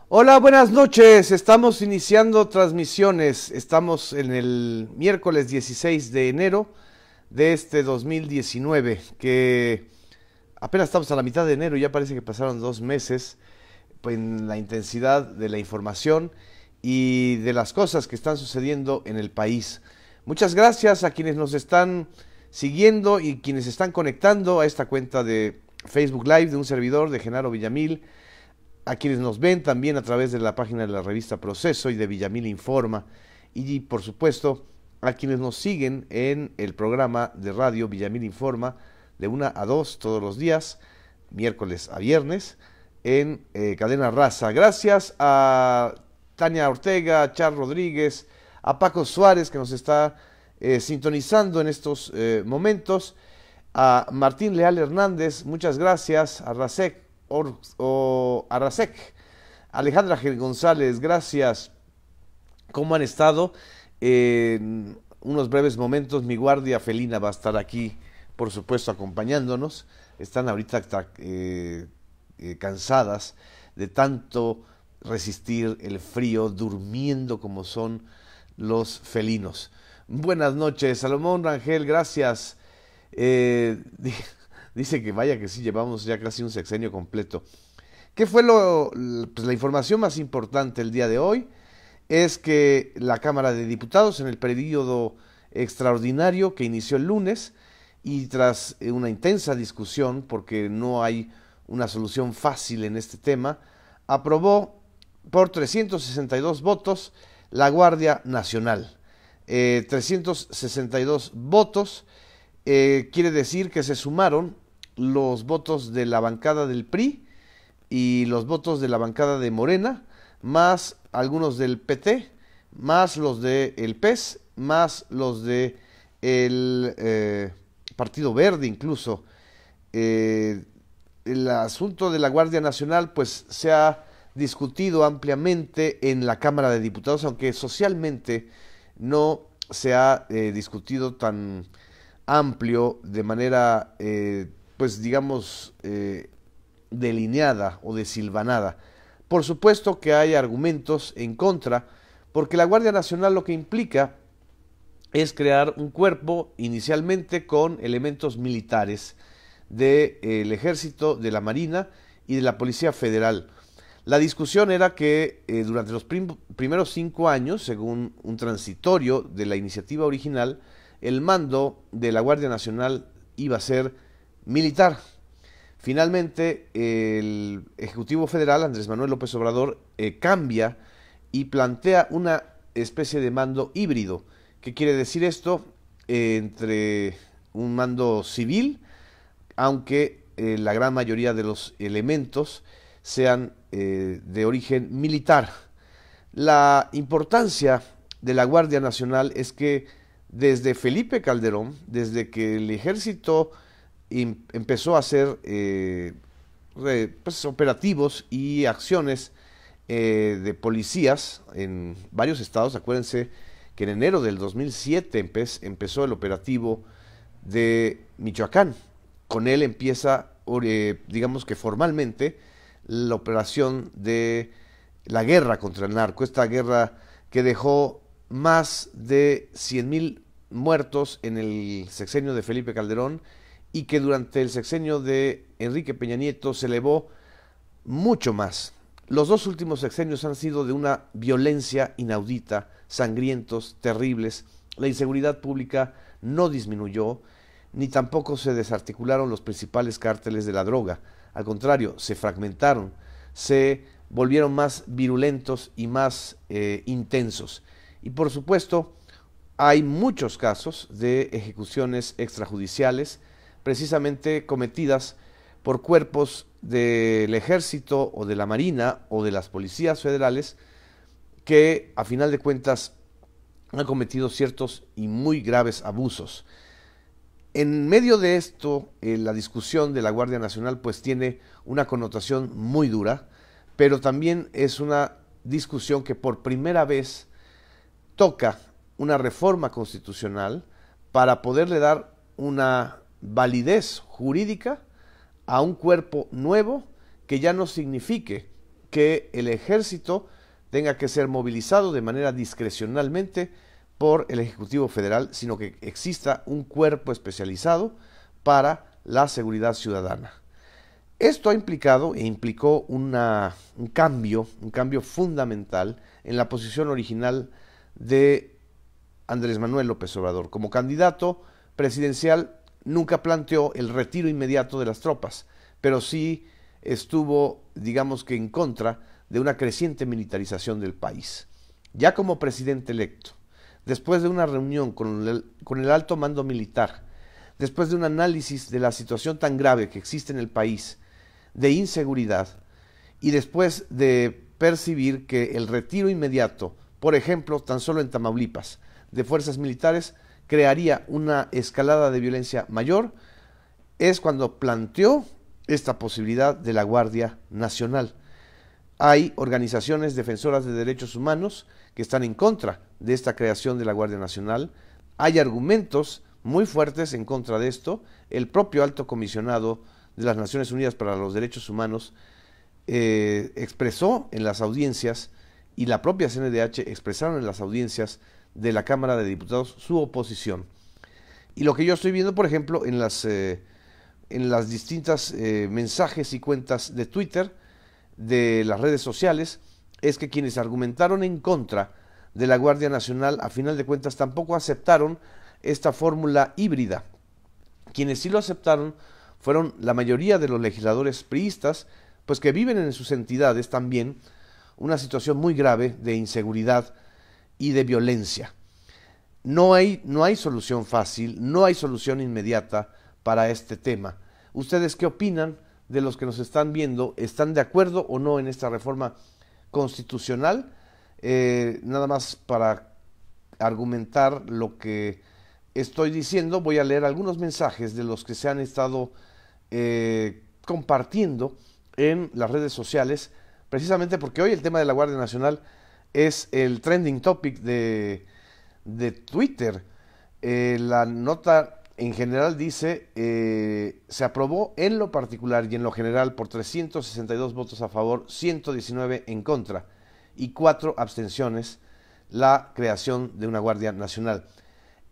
Hola, buenas noches. Estamos iniciando transmisiones. Estamos en el miércoles 16 de enero de este 2019, que apenas estamos a la mitad de enero, ya parece que pasaron 2 meses en la intensidad de la información y de las cosas que están sucediendo en el país. Muchas gracias a quienes nos están siguiendo y quienes están conectando a esta cuenta de Facebook Live de un servidor de Genaro Villamil, a quienes nos ven también a través de la página de la revista Proceso y de Villamil Informa, y por supuesto a quienes nos siguen en el programa de radio Villamil Informa de 1 a 2 todos los días, miércoles a viernes, en Cadena Raza. Gracias a Tania Ortega, a Char Rodríguez, a Paco Suárez, que nos está sintonizando en estos momentos, a Martín Leal Hernández, muchas gracias, a Rasek Arrasek, Alejandra G. González, gracias. ¿Cómo han estado? En unos breves momentos mi guardia felina va a estar aquí, por supuesto, acompañándonos. Están ahorita cansadas de tanto resistir el frío, durmiendo como son los felinos. Buenas noches, Salomón Rangel, gracias. Dice que vaya que sí, llevamos ya casi un sexenio completo. ¿Qué fue la información más importante el día de hoy? Es que la Cámara de Diputados, en el periodo extraordinario que inició el lunes, y tras una intensa discusión, porque no hay una solución fácil en este tema, aprobó por 362 votos la Guardia Nacional. 362 votos quiere decir que se sumaron los votos de la bancada del PRI y los votos de la bancada de Morena, más algunos del PT, más los del PES, más los de el Partido Verde incluso. El asunto de la Guardia Nacional pues se ha discutido ampliamente en la Cámara de Diputados, aunque socialmente no se ha discutido tan amplio, de manera pues digamos delineada o desilvanada. Por supuesto que hay argumentos en contra, porque la Guardia Nacional lo que implica es crear un cuerpo inicialmente con elementos militares del Ejército, de la Marina y de la Policía Federal. La discusión era que durante los primeros 5 años, según un transitorio de la iniciativa original, el mando de la Guardia Nacional iba a ser militar. Finalmente, el Ejecutivo Federal, Andrés Manuel López Obrador, cambia y plantea una especie de mando híbrido. ¿Qué quiere decir esto? Entre un mando civil, aunque la gran mayoría de los elementos sean de origen militar. La importancia de la Guardia Nacional es que desde Felipe Calderón, desde que el ejército empezó a hacer pues, operativos y acciones de policías en varios estados. Acuérdense que en enero del 2007 empezó el operativo de Michoacán. Con él empieza, digamos que formalmente, la operación de la guerra contra el narco, esta guerra que dejó más de 100,000 muertos en el sexenio de Felipe Calderón y que durante el sexenio de Enrique Peña Nieto se elevó mucho más. Los dos últimos sexenios han sido de una violencia inaudita, sangrientos, terribles. La inseguridad pública no disminuyó, ni tampoco se desarticularon los principales cárteles de la droga. Al contrario, se fragmentaron, se volvieron más virulentos y más intensos. Y por supuesto, hay muchos casos de ejecuciones extrajudiciales, precisamente cometidas por cuerpos del Ejército o de la Marina o de las policías federales que a final de cuentas han cometido ciertos y muy graves abusos. En medio de esto, la discusión de la Guardia Nacional pues tiene una connotación muy dura, pero también es una discusión que por primera vez toca una reforma constitucional para poderle dar una validez jurídica a un cuerpo nuevo que ya no signifique que el ejército tenga que ser movilizado de manera discrecionalmente por el Ejecutivo Federal, sino que exista un cuerpo especializado para la seguridad ciudadana. Esto ha implicado e implicó un cambio fundamental en la posición original de Andrés Manuel López Obrador. Como candidato presidencial nunca planteó el retiro inmediato de las tropas, pero sí estuvo, digamos que en contra de una creciente militarización del país. Ya como presidente electo, después de una reunión con el alto mando militar, después de un análisis de la situación tan grave que existe en el país, de inseguridad, y después de percibir que el retiro inmediato, por ejemplo, tan solo en Tamaulipas, de fuerzas militares, crearía una escalada de violencia mayor, es cuando planteó esta posibilidad de la Guardia Nacional. Hay organizaciones defensoras de derechos humanos que están en contra de esta creación de la Guardia Nacional. Hay argumentos muy fuertes en contra de esto. El propio alto comisionado de las Naciones Unidas para los Derechos Humanos expresó en las audiencias, y la propia CNDH expresaron en las audiencias de la Cámara de Diputados su oposición. Y lo que yo estoy viendo, por ejemplo, en las distintas mensajes y cuentas de Twitter, de las redes sociales, es que quienes argumentaron en contra de la Guardia Nacional, a final de cuentas, tampoco aceptaron esta fórmula híbrida. Quienes sí lo aceptaron fueron la mayoría de los legisladores priistas, pues que viven en sus entidades también una situación muy grave de inseguridad y de violencia. No hay solución fácil, no hay solución inmediata para este tema. ¿Ustedes qué opinan de los que nos están viendo? ¿Están de acuerdo o no en esta reforma constitucional? Nada más para argumentar lo que estoy diciendo, voy a leer algunos mensajes de los que se han estado compartiendo en las redes sociales, precisamente porque hoy el tema de la Guardia Nacional es el trending topic de Twitter. La nota en general dice, se aprobó en lo particular y en lo general por 362 votos a favor, 119 en contra y 4 abstenciones la creación de una Guardia Nacional.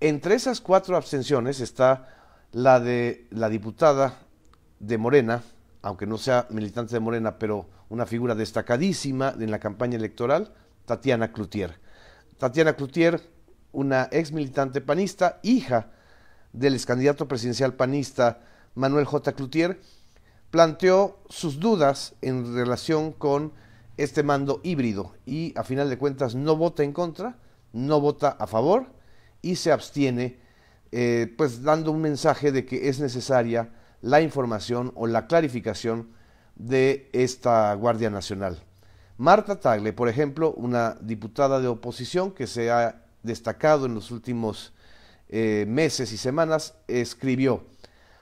Entre esas 4 abstenciones está la de la diputada de Morena, aunque no sea militante de Morena, pero una figura destacadísima en la campaña electoral, Tatiana Cloutier. Tatiana Cloutier, una ex militante panista, hija del excandidato presidencial panista Manuel J. Cloutier, planteó sus dudas en relación con este mando híbrido y a final de cuentas no vota en contra, no vota a favor y se abstiene, pues dando un mensaje de que es necesaria la información o la clarificación de esta Guardia Nacional. Marta Tagle, por ejemplo, una diputada de oposición que se ha destacado en los últimos meses y semanas, escribió: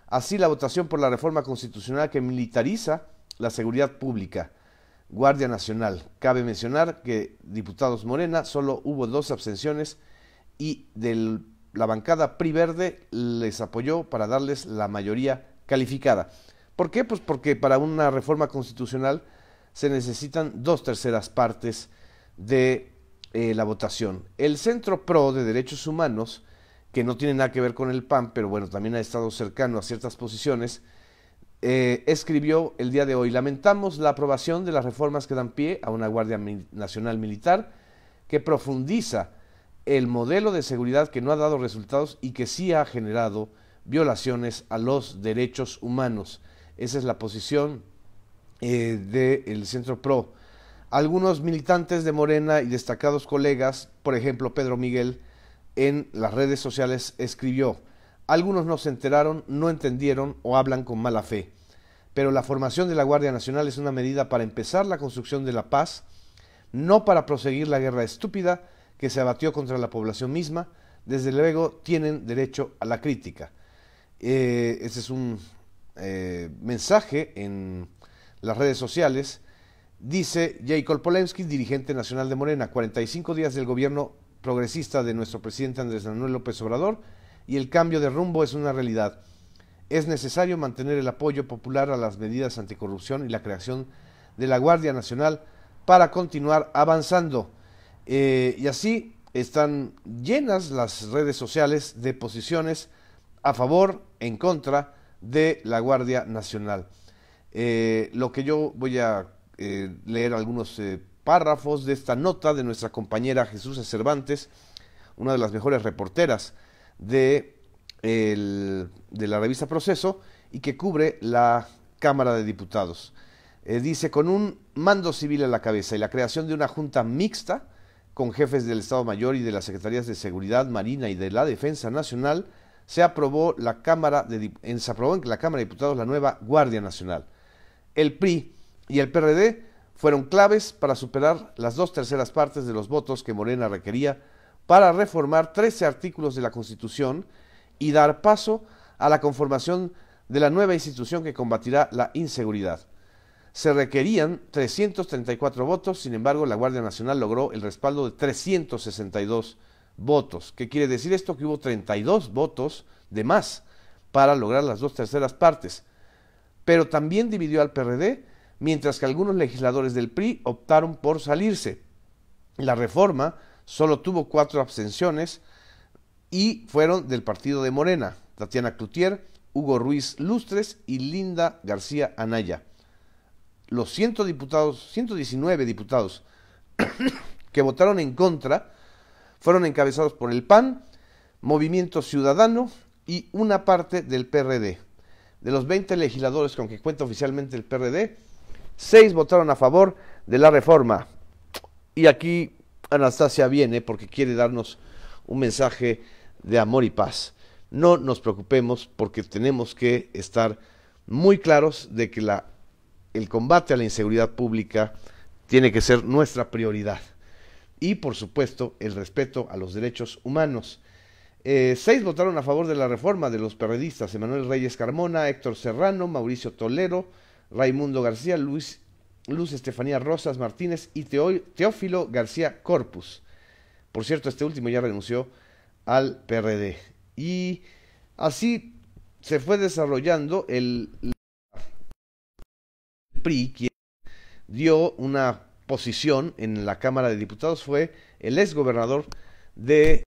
así la votación por la reforma constitucional que militariza la seguridad pública, Guardia Nacional. Cabe mencionar que diputados Morena solo hubo 2 abstenciones y de la bancada PRI Verde les apoyó para darles la mayoría calificada. ¿Por qué? Pues porque para una reforma constitucional se necesitan 2/3 partes de la votación. El Centro PRO de Derechos Humanos, que no tiene nada que ver con el PAN, pero bueno, también ha estado cercano a ciertas posiciones, escribió el día de hoy: lamentamos la aprobación de las reformas que dan pie a una Guardia Nacional Militar que profundiza el modelo de seguridad que no ha dado resultados y que sí ha generado violaciones a los derechos humanos. Esa es la posición del Centro PRO. Algunos militantes de Morena y destacados colegas, por ejemplo Pedro Miguel, en las redes sociales escribió: algunos no se enteraron, no entendieron o hablan con mala fe, pero la formación de la Guardia Nacional es una medida para empezar la construcción de la paz, no para proseguir la guerra estúpida que se abatió contra la población misma. Desde luego tienen derecho a la crítica. Ese es un mensaje en las redes sociales. Dice Jacob Polensky, dirigente nacional de Morena: 45 días del gobierno progresista de nuestro presidente Andrés Manuel López Obrador y el cambio de rumbo es una realidad. Es necesario mantener el apoyo popular a las medidas anticorrupción y la creación de la Guardia Nacional para continuar avanzando. Y así están llenas las redes sociales de posiciones a favor, en contra de la Guardia Nacional. Lo que yo voy a leer algunos párrafos de esta nota de nuestra compañera Jesús Cervantes, una de las mejores reporteras de la revista Proceso y que cubre la Cámara de Diputados. Dice: con un mando civil a la cabeza y la creación de una junta mixta con jefes del Estado Mayor y de las Secretarías de Seguridad, Marina y de la Defensa Nacional, se aprobó en la Cámara de Diputados la nueva Guardia Nacional. El PRI y el PRD fueron claves para superar las 2/3 partes de los votos que Morena requería para reformar 13 artículos de la Constitución y dar paso a la conformación de la nueva institución que combatirá la inseguridad. Se requerían 334 votos, sin embargo, la Guardia Nacional logró el respaldo de 362 votos. ¿Qué quiere decir esto? Que hubo 32 votos de más para lograr las 2/3 partes. Pero también dividió al PRD, mientras que algunos legisladores del PRI optaron por salirse. La reforma solo tuvo 4 abstenciones y fueron del partido de Morena: Tatiana Cloutier, Hugo Ruiz Lustres y Linda García Anaya. Los 119 diputados que votaron en contra fueron encabezados por el PAN, Movimiento Ciudadano y una parte del PRD. De los 20 legisladores con que cuenta oficialmente el PRD, 6 votaron a favor de la reforma. Y aquí Anastasia viene porque quiere darnos un mensaje de amor y paz. No nos preocupemos, porque tenemos que estar muy claros de que el combate a la inseguridad pública tiene que ser nuestra prioridad. Y, por supuesto, el respeto a los derechos humanos. 6 votaron a favor de la reforma de los perredistas: Emanuel Reyes Carmona, Héctor Serrano, Mauricio Tolero, Raimundo García, Luz Estefanía Rosas Martínez y Teófilo García Corpus. Por cierto, este último ya renunció al PRD. Y así se fue desarrollando el PRI. Quien dio una posición en la Cámara de Diputados fue el exgobernador de